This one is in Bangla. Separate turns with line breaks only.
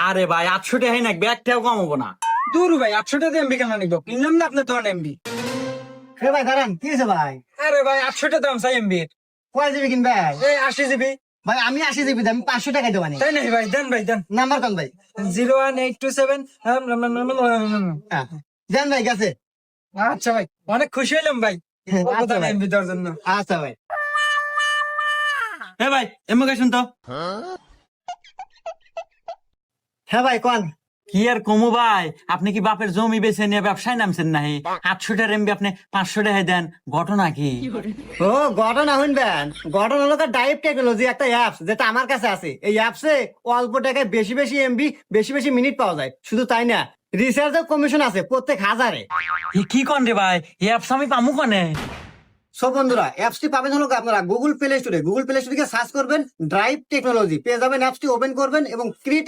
আরে ভাই 800 টাকাই নাকবে, একটাও কম হবো না।
দূর ভাই 800 টাকা এমবি কেন নিবো, কিনলাম না আপনার তখন এমবি।
হে ভাই দাঁড়ান, কি হয়েছে ভাই?
আরে ভাই 800 টাকা দাম চাই এমবি।
কয় জিবি কিনবে?
এই 80 জিবি।
ভাই আমি 80 জিবি দাম, 500 টাকায় দেবানি।
তাই নাই ভাই, দেন ভাই দেন।
নাম্বার কোন ভাই?
01827।
হ্যাঁ দেন ভাই, গেছে।
আচ্ছা ভাই, অনেক খুশি হইলাম ভাই
আচ্ছা ভাই।
এমবি দেওয়ার জন্য।
আচ্ছা ভাই।
হে ভাই এমকে শুন তো।
হ্যাঁ ভাই কোন?
কি আর কমু ভাই, আপনি কি বাপের জমি বেচে নিয়ে ব্যবসায় নামছেন নাহি? 800 টাকার এমবি আপনি 500 টাকায় দেন, ঘটনা কি?
ও ঘটনা শুনবেন, ঘটনা হলো ডাইভ টেকনোলজি, একটা অ্যাপস যেটা আমার কাছে আছে। এই অ্যাপসে অল্প টাকায় বেশি বেশি এমবি, বেশি বেশি মিনিট পাওয়া যায়। শুধু তাই না, রিচার্জের কমিশন আছে প্রত্যেক 1000-এ।
এ কি কন রে ভাই, এই অ্যাপস আমি পামু কনে?
সব বন্ধুরা, অ্যাপসটি পাবেন হলো আপনারা গুগল প্লে স্টোরে গিয়ে সার্চ করবেন ড্রাইভ টেকনোলজি, পেয়ে যাবেন। অ্যাপসটি ওপেন করবেন এবং ক্রিয়েট